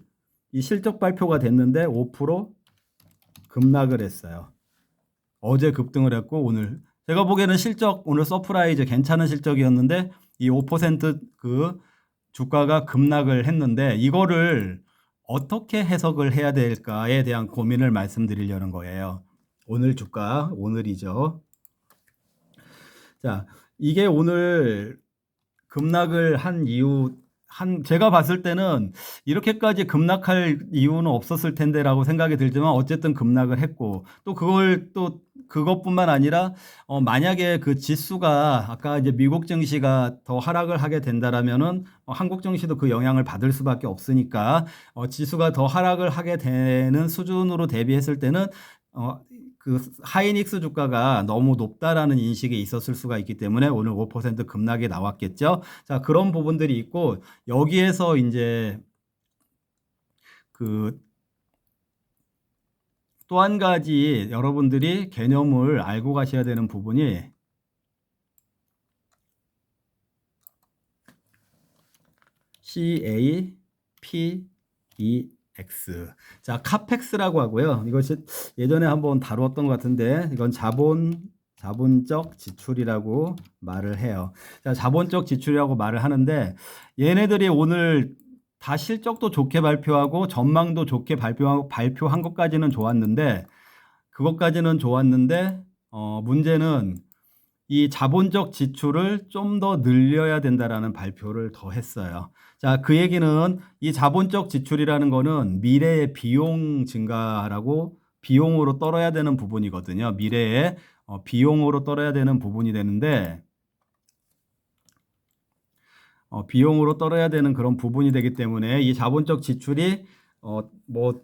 이 실적 발표가 됐는데 5% 급락을 했어요. 어제 급등을 했고 오늘 제가 보기에는 실적 오늘 서프라이즈 괜찮은 실적이었는데 이 5%그 주가가 급락을 했는데 이거를 어떻게 해석을 해야 될까에 대한 고민을 말씀드리려는 거예요. 오늘 주가, 오늘이죠. 자, 이게 오늘 급락을 한 이유, 제가 봤을 때는 이렇게까지 급락할 이유는 없었을 텐데라고 생각이 들지만 어쨌든 급락을 했고 또 그것뿐만 아니라 만약에 그 지수가 아까 이제 미국 증시가 더 하락을 하게 된다라면은 한국 증시도 그 영향을 받을 수밖에 없으니까 지수가 더 하락을 하게 되는 수준으로 대비했을 때는 그 하이닉스 주가가 너무 높다라는 인식이 있었을 수가 있기 때문에 오늘 5% 급락이 나왔겠죠. 자, 그런 부분들이 있고 여기에서 이제 그 또 한 가지 여러분들이 개념을 알고 가셔야 되는 부분이 CAPEX. 자, 카펙스라고 하고요. 이것이 예전에 한번 다루었던 것 같은데 이건 자본적 지출이라고 말을 해요. 자, 자본적 지출이라고 말을 하는데 얘네들이 오늘 다 실적도 좋게 발표하고 전망도 좋게 발표한 것까지는 좋았는데 문제는 이 자본적 지출을 좀 더 늘려야 된다라는 발표를 더 했어요. 자, 그 얘기는 이 자본적 지출이라는 거는 미래의 비용 증가라고 비용으로 떨어야 되는 부분이거든요. 미래에 비용으로 떨어야 되는 부분이 되는데 비용으로 떨어야 되는 그런 부분이 되기 때문에 이 자본적 지출이 뭐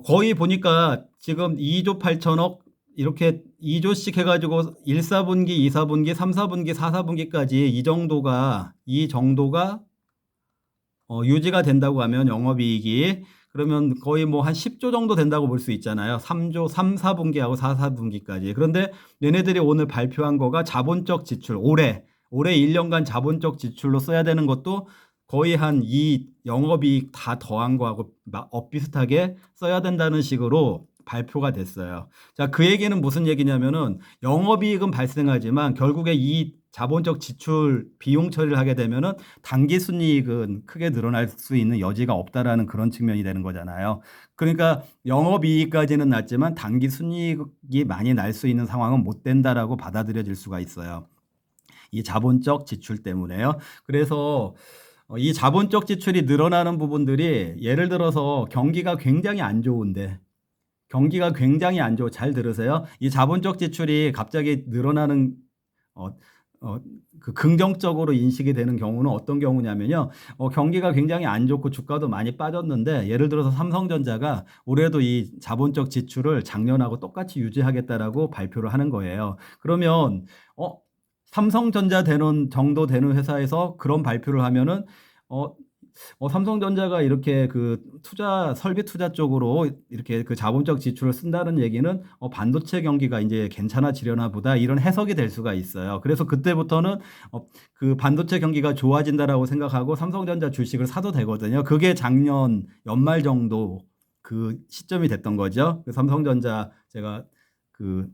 거의 보니까 지금 2조 8천억 이렇게 2조씩 해가지고 1, 4분기, 2, 4분기, 3, 4분기, 4, 4분기까지 이 정도가 유지가 된다고 하면 영업이익이 그러면 거의 뭐 한 10조 정도 된다고 볼 수 있잖아요. 3조, 3, 4분기하고 4, 4분기까지. 그런데 얘네들이 오늘 발표한 거가 자본적 지출, 올해 1년간 자본적 지출로 써야 되는 것도 거의 한 이 영업이익 다 더한 거하고 비슷하게 써야 된다는 식으로 발표가 됐어요. 자, 그 얘기는 무슨 얘기냐면은 영업이익은 발생하지만 결국에 이 자본적 지출 비용 처리를 하게 되면은 단기 순이익은 크게 늘어날 수 있는 여지가 없다라는 그런 측면이 되는 거잖아요. 그러니까 영업이익까지는 낮지만 단기 순이익이 많이 날 수 있는 상황은 못 된다라고 받아들여질 수가 있어요. 이 자본적 지출 때문에요. 그래서 이 자본적 지출이 늘어나는 부분들이 예를 들어서 경기가 굉장히 안 좋은데 잘 들으세요. 이 자본적 지출이 갑자기 늘어나는 어, 그 긍정적으로 인식이 되는 경우는 어떤 경우냐면요. 경기가 굉장히 안 좋고 주가도 많이 빠졌는데 예를 들어서 삼성전자가 올해도 이 자본적 지출을 작년하고 똑같이 유지하겠다라고 발표를 하는 거예요. 그러면 삼성전자 되는 정도 되는 회사에서 그런 발표를 하면은 삼성전자가 이렇게 그 설비 투자 쪽으로 이렇게 그 자본적 지출을 쓴다는 얘기는 반도체 경기가 이제 괜찮아지려나 보다 이런 해석이 될 수가 있어요. 그래서 그때부터는 그 반도체 경기가 좋아진다라고 생각하고 삼성전자 주식을 사도 되거든요. 그게 작년 연말 정도 그 시점이 됐던 거죠. 그 삼성전자 제가 그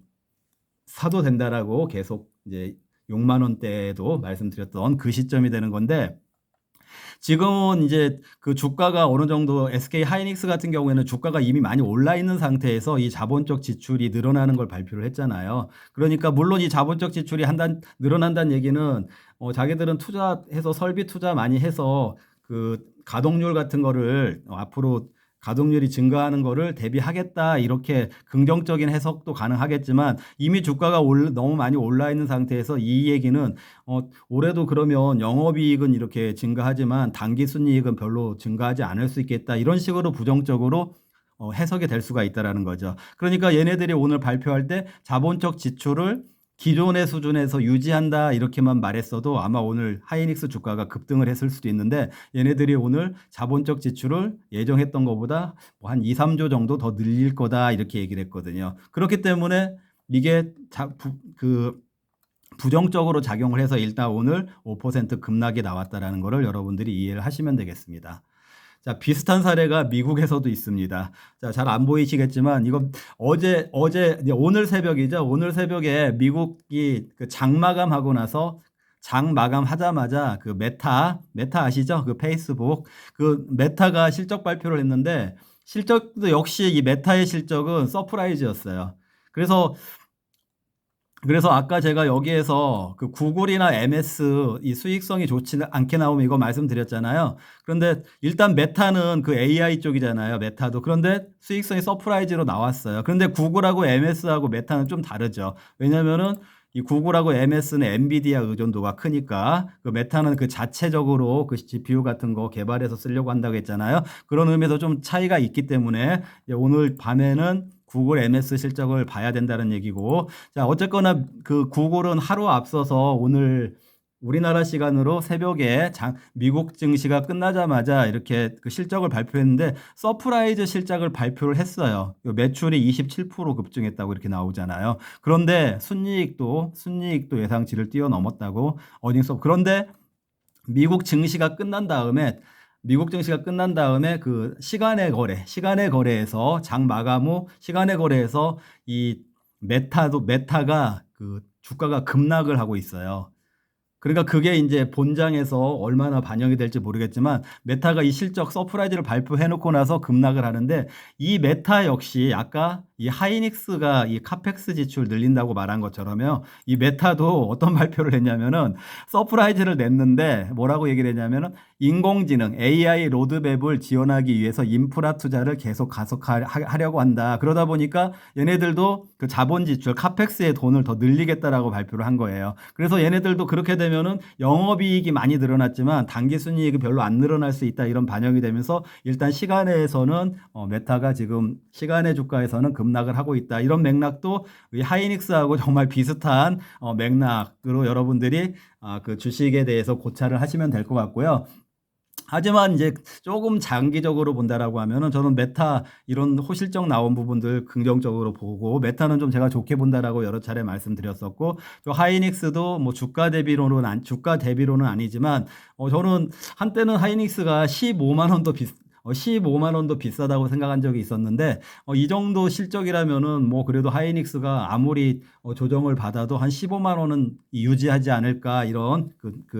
사도 된다라고 계속 이제 6만 원대에도 말씀드렸던 그 시점이 되는 건데 지금은 이제 그 주가가 어느 정도 SK 하이닉스 같은 경우에는 주가가 이미 많이 올라 있는 상태에서 이 자본적 지출이 늘어나는 걸 발표를 했잖아요. 그러니까 물론 이 자본적 지출이 늘어난다는 얘기는 자기들은 투자해서 설비 투자 많이 해서 그 가동률 같은 거를 앞으로 가동률이 증가하는 거를 대비하겠다 이렇게 긍정적인 해석도 가능하겠지만 이미 주가가 너무 많이 올라 있는 상태에서 이 얘기는 올해도 그러면 영업이익은 이렇게 증가하지만 단기 순이익은 별로 증가하지 않을 수 있겠다 이런 식으로 부정적으로 해석이 될 수가 있다라는 거죠. 그러니까 얘네들이 오늘 발표할 때 자본적 지출을 기존의 수준에서 유지한다 이렇게만 말했어도 아마 오늘 하이닉스 주가가 급등을 했을 수도 있는데 얘네들이 오늘 자본적 지출을 예정했던 것보다 한 2, 3조 정도 더 늘릴 거다 이렇게 얘기를 했거든요. 그렇기 때문에 이게 부정적으로 작용을 해서 일단 오늘 5% 급락이 나왔다라는 것을 여러분들이 이해를 하시면 되겠습니다. 자, 비슷한 사례가 미국에서도 있습니다. 자, 잘 안 보이시겠지만 이건 오늘 새벽이죠. 오늘 새벽에 미국이 그 장 마감하고 나서 장 마감하자마자 그 메타 아시죠? 그 페이스북 그 메타가 실적 발표를 했는데 실적도 역시 이 메타의 실적은 서프라이즈였어요. 그래서 아까 제가 여기에서 그 구글이나 MS 이 수익성이 좋지 않게 나오면 이거 말씀드렸잖아요. 그런데 일단 메타는 그 AI 쪽이잖아요. 메타도. 그런데 수익성이 서프라이즈로 나왔어요. 그런데 구글하고 MS하고 메타는 좀 다르죠. 왜냐면은 이 구글하고 MS는 엔비디아 의존도가 크니까 그 메타는 그 자체적으로 그 GPU 같은 거 개발해서 쓰려고 한다고 했잖아요. 그런 의미에서 좀 차이가 있기 때문에 오늘 밤에는 구글 MS 실적을 봐야 된다는 얘기고 자 어쨌거나 그 구글은 하루 앞서서 오늘 우리나라 시간으로 새벽에 미국 증시가 끝나자마자 이렇게 그 실적을 발표했는데 서프라이즈 실적을 발표를 했어요. 매출이 27% 급증했다고 이렇게 나오잖아요. 그런데 순이익도 예상치를 뛰어넘었다고 그런데 미국 증시가 끝난 다음에 그 시간의 거래에서 장 마감 후 시간의 거래에서 이 메타가 그 주가가 급락을 하고 있어요. 그러니까 그게 이제 본장에서 얼마나 반영이 될지 모르겠지만 메타가 이 실적 서프라이즈를 발표해 놓고 나서 급락을 하는데 이 메타 역시 아까 이 하이닉스가 이 카펙스 지출 늘린다고 말한 것처럼요. 이 메타도 어떤 발표를 했냐면은 서프라이즈를 냈는데 뭐라고 얘기를 했냐면은 인공지능 AI 로드맵을 지원하기 위해서 인프라 투자를 계속 가속하려고 한다. 그러다 보니까 얘네들도 그 자본 지출 카펙스의 돈을 더 늘리겠다라고 발표를 한 거예요. 그래서 얘네들도 그렇게 되면은 영업이익이 많이 늘어났지만 단기순이익이 별로 안 늘어날 수 있다 이런 반영이 되면서 일단 시간에서는 메타가 지금 시간의 주가에서는 급락을 하고 있다. 이런 맥락도 이 하이닉스하고 정말 비슷한 맥락으로 여러분들이 그 주식에 대해서 고찰을 하시면 될 것 같고요. 하지만 이제 조금 장기적으로 본다라고 하면은 저는 메타 이런 호실적 나온 부분들 긍정적으로 보고 메타는 좀 제가 좋게 본다라고 여러 차례 말씀드렸었고 또 하이닉스도 뭐 주가 대비로는 아니지만 저는 한때는 하이닉스가 15만 원도 15만 원도 비싸다고 생각한 적이 있었는데 이 정도 실적이라면은 뭐 그래도 하이닉스가 아무리 조정을 받아도 한 15만 원은 유지하지 않을까 이런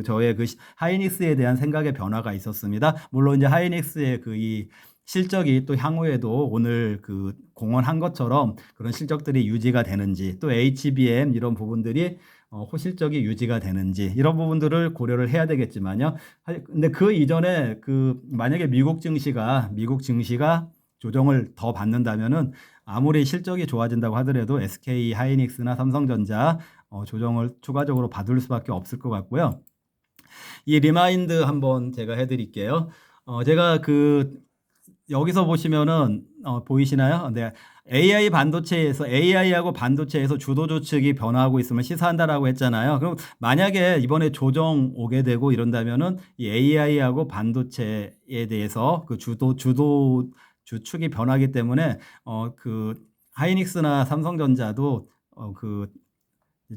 저의 그 하이닉스에 대한 생각의 변화가 있었습니다. 물론 이제 하이닉스의 그 이 실적이 또 향후에도 오늘 그 공언한 것처럼 그런 실적들이 유지가 되는지 또 HBM 이런 부분들이 호실적이 유지가 되는지 이런 부분들을 고려를 해야 되겠지만요. 근데 그 이전에 만약에 미국 증시가 조정을 더 받는다면은 아무리 실적이 좋아진다고 하더라도 SK 하이닉스나 삼성전자 조정을 추가적으로 받을 수밖에 없을 것 같고요. 이 리마인드 한번 제가 해드릴게요. 제가 여기서 보시면은 보이시나요? 네. AI하고 반도체에서 주도주 측이 변화하고 있으면 시사한다라고 했잖아요. 그럼 만약에 이번에 조정 오게 되고 이런다면은 이 AI하고 반도체에 대해서 그 주도주 축이 변하기 때문에 하이닉스나 삼성전자도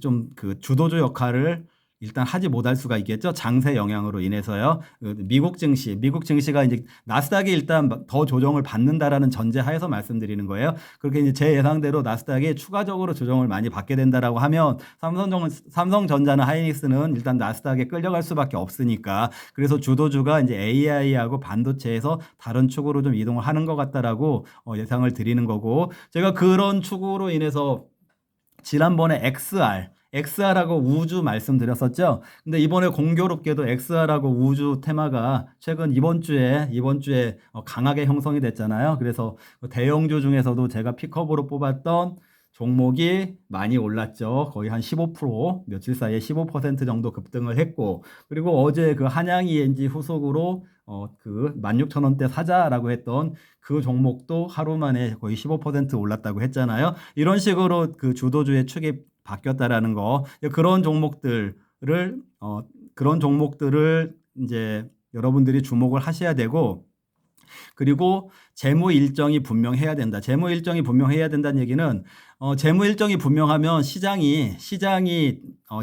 좀 주도주 역할을 일단 하지 못할 수가 있겠죠. 장세 영향으로 인해서요. 미국 증시가 이제 나스닥이 일단 더 조정을 받는다라는 전제 하에서 말씀드리는 거예요. 그렇게 이제 제 예상대로 나스닥이 추가적으로 조정을 많이 받게 된다라고 하면 삼성전자나 하이닉스는 일단 나스닥에 끌려갈 수밖에 없으니까 그래서 주도주가 이제 AI하고 반도체에서 다른 축으로 좀 이동을 하는 것 같다라고 예상을 드리는 거고 제가 그런 축으로 인해서 지난번에 XR하고 우주 말씀드렸었죠. 근데 이번에 공교롭게도 XR하고 우주 테마가 최근 이번 주에 강하게 형성이 됐잖아요. 그래서 대형주 중에서도 제가 픽업으로 뽑았던 종목이 많이 올랐죠. 거의 한 15%, 며칠 사이에 15% 정도 급등을 했고, 그리고 어제 그 한양 ENG 후속으로 16,000원대 사자라고 했던 그 종목도 하루 만에 거의 15% 올랐다고 했잖아요. 이런 식으로 그 주도주의 축이 바뀌었다라는 거. 그런 종목들을 이제 여러분들이 주목을 하셔야 되고 그리고 재무 일정이 분명해야 된다. 재무 일정이 분명해야 된다는 얘기는 재무 일정이 분명하면 시장이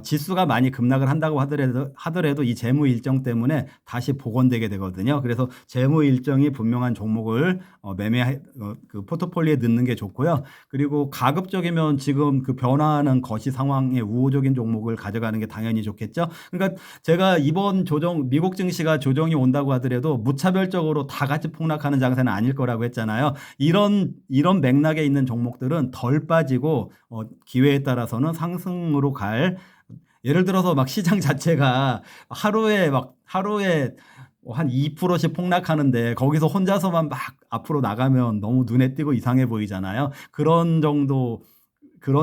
지수가 많이 급락을 한다고 하더라도 이 재무 일정 때문에 다시 복원되게 되거든요. 그래서 재무 일정이 분명한 종목을 그 포트폴리오에 넣는 게 좋고요. 그리고 가급적이면 지금 그 변화하는 거시 상황에 우호적인 종목을 가져가는 게 당연히 좋겠죠. 그러니까 제가 이번 미국 증시가 조정이 온다고 하더라도 무차별적으로 다 같이 폭락하는 장세는 아닐 거라고 했잖아요. 이런 맥락에 있는 종목들은 덜 빠지고 기회에 따라서는 상승으로 예를 들어서 막 시장 자체가 하루에 한 2%씩 폭락하는데 거기서 혼자서만 막 앞으로 나가면 너무 눈에 띄고 이상해 보이잖아요. 그런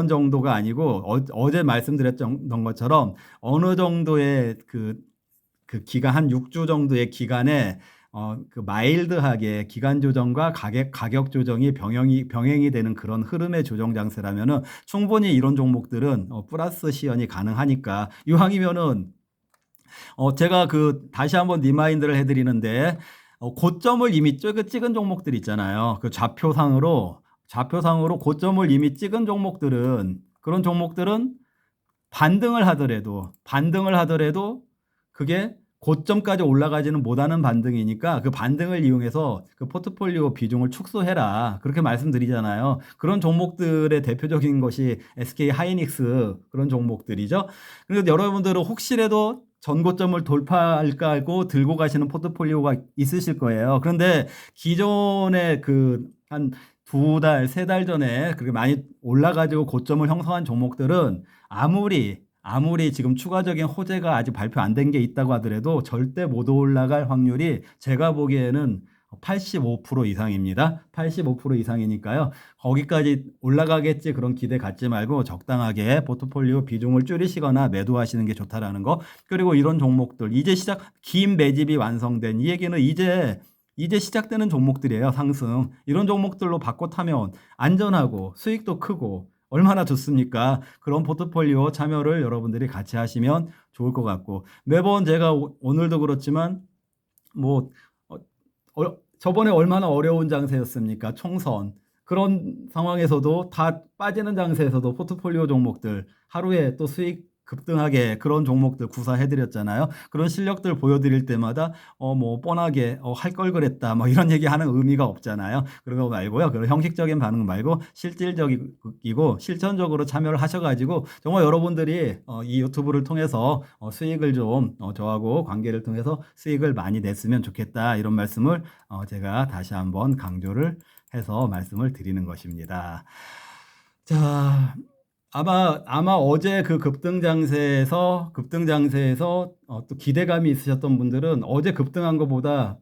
정도가 아니고 어제 말씀드렸던 것처럼 어느 정도의 그 기간 한 6주 정도의 기간에 마일드하게 기간 조정과 가격 조정이 병행이 되는 그런 흐름의 조정 장세라면은 충분히 이런 종목들은 플러스 시연이 가능하니까 이왕이면은 제가 다시 한번 리마인드를 해드리는데 고점을 이미 찍은 종목들 있잖아요. 그 좌표상으로 고점을 이미 찍은 그런 종목들은 반등을 하더라도 그게 고점까지 올라가지는 못하는 반등이니까 그 반등을 이용해서 그 포트폴리오 비중을 축소해라. 그렇게 말씀드리잖아요. 그런 종목들의 대표적인 것이 SK 하이닉스 그런 종목들이죠. 그래서 여러분들은 혹시라도 전고점을 돌파할까 하고 들고 가시는 포트폴리오가 있으실 거예요. 그런데 기존의 한 2달, 3달 전에 그렇게 많이 올라가지고 고점을 형성한 종목들은 아무리 지금 추가적인 호재가 아직 발표 안 된 게 있다고 하더라도 절대 못 올라갈 확률이 제가 보기에는 85% 이상입니다. 85% 이상이니까요. 거기까지 올라가겠지 그런 기대 갖지 말고 적당하게 포트폴리오 비중을 줄이시거나 매도하시는 게 좋다라는 거. 그리고 이런 종목들 이제 긴 매집이 완성된 이 얘기는 이제 시작되는 종목들이에요. 상승. 이런 종목들로 바꿔 타면 안전하고 수익도 크고 얼마나 좋습니까? 그런 포트폴리오 참여를 여러분들이 같이 하시면 좋을 것 같고 매번 제가 오늘도 그렇지만 뭐 저번에 얼마나 어려운 장세였습니까? 총선. 그런 상황에서도 다 빠지는 장세에서도 포트폴리오 종목들 하루에 또 수익 급등하게 그런 종목들 구사해드렸잖아요. 그런 실력들 보여드릴 때마다 뭐 뻔하게 할 걸 그랬다 뭐 이런 얘기하는 의미가 없잖아요. 그런 거 말고요. 그런 형식적인 반응 말고 실질적이고 실천적으로 참여를 하셔가지고 정말 여러분들이 이 유튜브를 통해서 수익을 좀 저하고 관계를 통해서 수익을 많이 냈으면 좋겠다 이런 말씀을 제가 다시 한번 강조를 해서 말씀을 드리는 것입니다. 자, 아마 어제 그 급등장세에서 또 기대감이 있으셨던 분들은 어제 급등한 것보다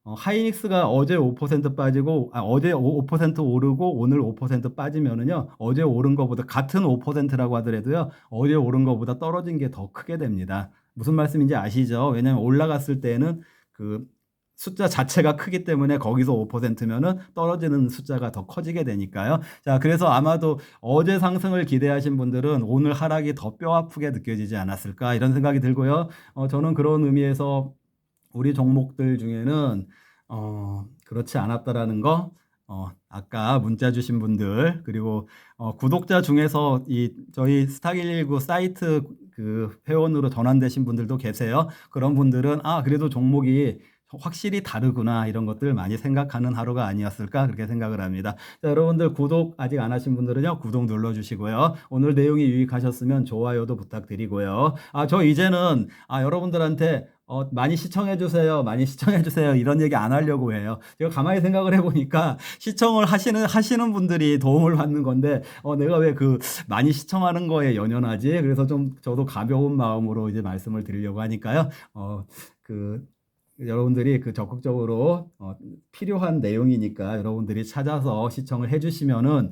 하이닉스가 어제 5% 빠지고 어제 5% 오르고 오늘 5% 빠지면은요 어제 오른 것보다 같은 5%라고 하더라도요 어제 오른 것보다 떨어진 게 더 크게 됩니다. 무슨 말씀인지 아시죠? 왜냐하면 올라갔을 때는 그 숫자 자체가 크기 때문에 거기서 5%면은 떨어지는 숫자가 더 커지게 되니까요. 자, 그래서 아마도 어제 상승을 기대하신 분들은 오늘 하락이 더 뼈 아프게 느껴지지 않았을까 이런 생각이 들고요. 저는 그런 의미에서 우리 종목들 중에는 그렇지 않았다라는 거 아까 문자 주신 분들 그리고 구독자 중에서 이 저희 스탁119 사이트 그 회원으로 전환되신 분들도 계세요. 그런 분들은 그래도 종목이 확실히 다르구나 이런 것들 많이 생각하는 하루가 아니었을까 그렇게 생각을 합니다. 자, 여러분들 구독 아직 안 하신 분들은요 구독 눌러주시고요. 오늘 내용이 유익하셨으면 좋아요도 부탁드리고요. 저 이제는 여러분들한테 많이 시청해 주세요. 많이 시청해 주세요. 이런 얘기 안 하려고 해요. 제가 가만히 생각을 해보니까 시청을 하시는 분들이 도움을 받는 건데 내가 왜 그 많이 시청하는 거에 연연하지? 그래서 좀 저도 가벼운 마음으로 이제 말씀을 드리려고 하니까요. 여러분들이 그 적극적으로 필요한 내용이니까 여러분들이 찾아서 시청을 해주시면은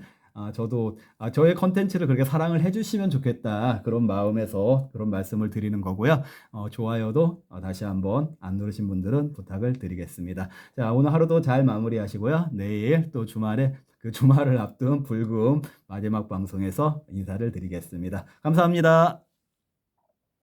저도 저의 컨텐츠를 그렇게 사랑을 해주시면 좋겠다 그런 마음에서 그런 말씀을 드리는 거고요. 좋아요도 다시 한번 안 누르신 분들은 부탁을 드리겠습니다. 자, 오늘 하루도 잘 마무리하시고요. 내일 또 주말을 앞둔 불금 마지막 방송에서 인사를 드리겠습니다. 감사합니다.